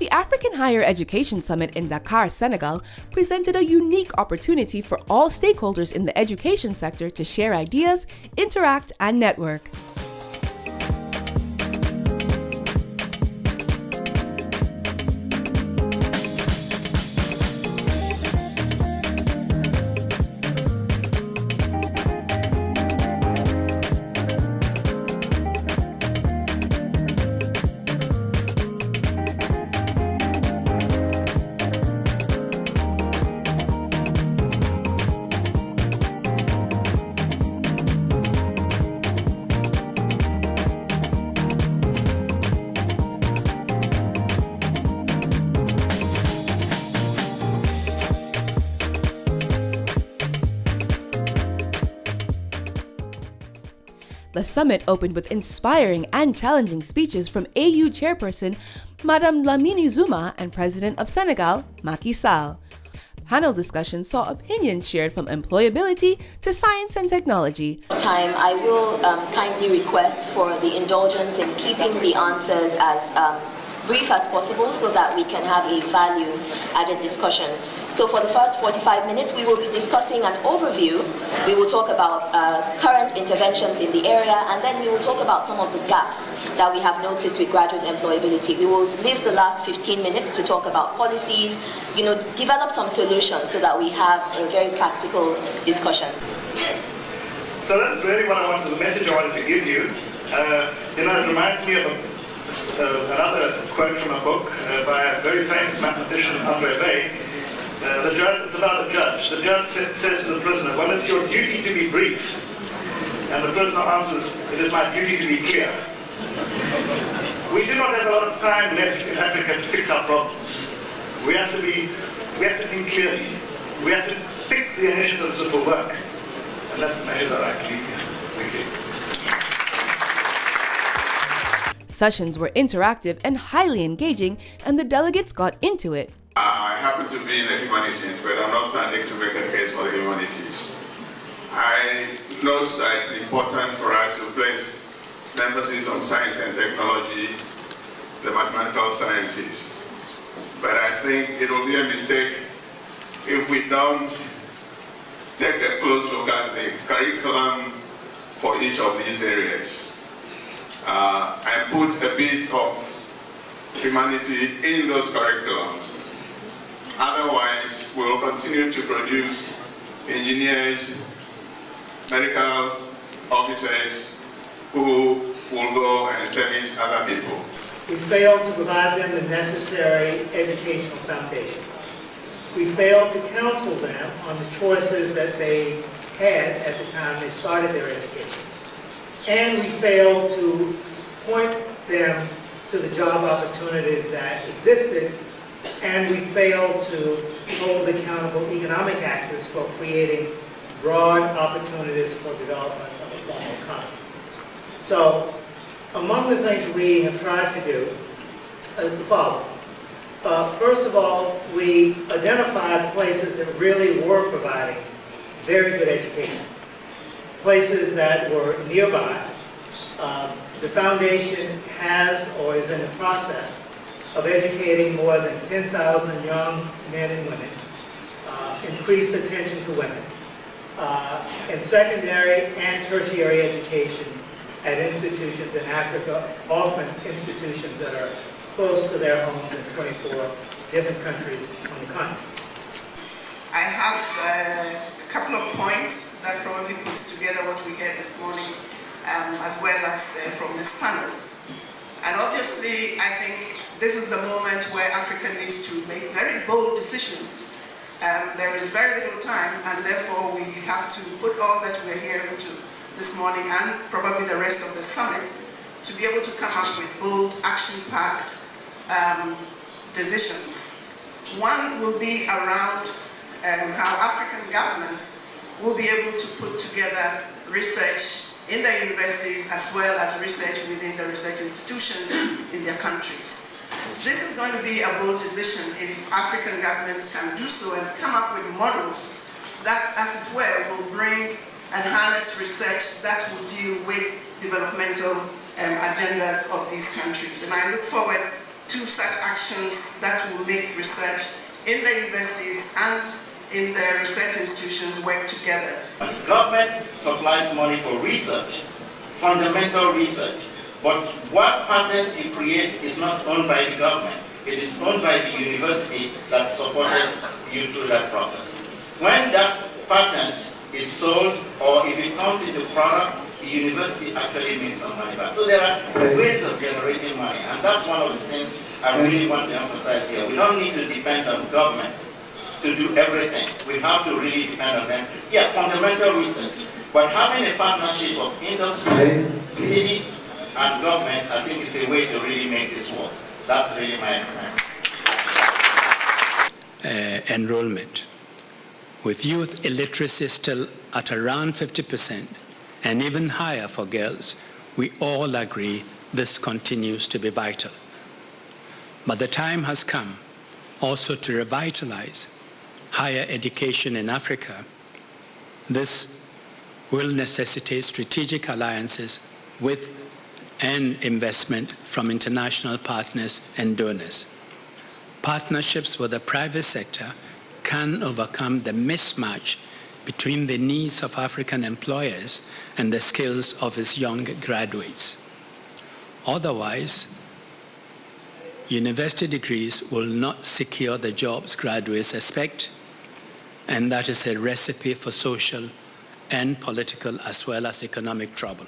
The African Higher Education Summit in Dakar, Senegal, presented a unique opportunity for all stakeholders in the education sector to share ideas, interact, and network. The summit opened with inspiring and challenging speeches from AU chairperson Madame Lamine Zuma and President of Senegal, Macky Sall. Panel discussions saw opinions shared from employability to science and technology. I will kindly request for the indulgence in keeping the answers as brief as possible so that we can have a value-added discussion. So for the first 45 minutes, we will be discussing an overview. We will talk about current interventions in the area, and then we will talk about some of the gaps that we have noticed with graduate employability. We will leave the last 15 minutes to talk about policies, develop some solutions so that we have a very practical discussion. So that's really the message I wanted to give you. It reminds me of another quote from a book by a very famous mathematician, Andre Bay. It's about a judge. The judge says to the prisoner, well, it's your duty to be brief. And the prisoner answers, it is my duty to be clear. We do not have a lot of time left in Africa to fix our problems. We have to think clearly. We have to pick the initiatives that will work. And that's the measure that I can leave here. Thank you. Sessions were interactive and highly engaging, and the delegates got into it. I happen to be in the humanities, but I'm not standing to make a case for the humanities. I know that it's important for us to place emphasis on science and technology, the mathematical sciences. But I think it will be a mistake if we don't take a close look at the curriculum for each of these areas. I put a bit of humanity in those curriculums. Otherwise, we will continue to produce engineers, medical officers who will go and service other people. We failed to provide them the necessary educational foundation. We failed to counsel them on the choices that they had at the time they started their education. And we failed to point them to the job opportunities that existed, and we failed to hold accountable economic actors for creating broad opportunities for development of a formal economy. So, among the things we have tried to do is the following. First of all, we identified places that really were providing very good education, places that were nearby. The foundation has or is in the process of educating more than 10,000 young men and women, increased attention to women, in secondary and tertiary education at institutions in Africa, often institutions that are close to their homes in 24 different countries on the continent. I have a couple of points that probably puts together what we heard this morning, as well as from this panel. And obviously, I think this is the moment where Africa needs to make very bold decisions. There is very little time, and therefore we have to put all that we're hearing to this morning and probably the rest of the summit to be able to come up with bold, action-packed decisions. One will be around how African governments will be able to put together research in their universities as well as research within the research institutions in their countries. This is going to be a bold decision if African governments can do so and come up with models that, as it were, will bring and harness research that will deal with developmental agendas of these countries. And I look forward to such actions that will make research in the universities and in the research institutions work together. The government supplies money for research, fundamental research, but what patents you create is not owned by the government. It is owned by the university that supported you through that process. When that patent is sold, or if it comes into product, the university actually makes some money back. So there are ways of generating money, and that's one of the things I really want to emphasize here. We don't need to depend on government to do everything. We have to really depend on them. Yeah, fundamental research, but having a partnership of industry, city, and government, I think is a way to really make this work. That's really my enrollment. With youth illiteracy still at around 50% and even higher for girls, we all agree this continues to be vital. But the time has come also to revitalize higher education in Africa. This will necessitate strategic alliances with and investment from international partners and donors. Partnerships with the private sector can overcome the mismatch between the needs of African employers and the skills of its young graduates. Otherwise, university degrees will not secure the jobs graduates expect, and that is a recipe for social and political as well as economic trouble.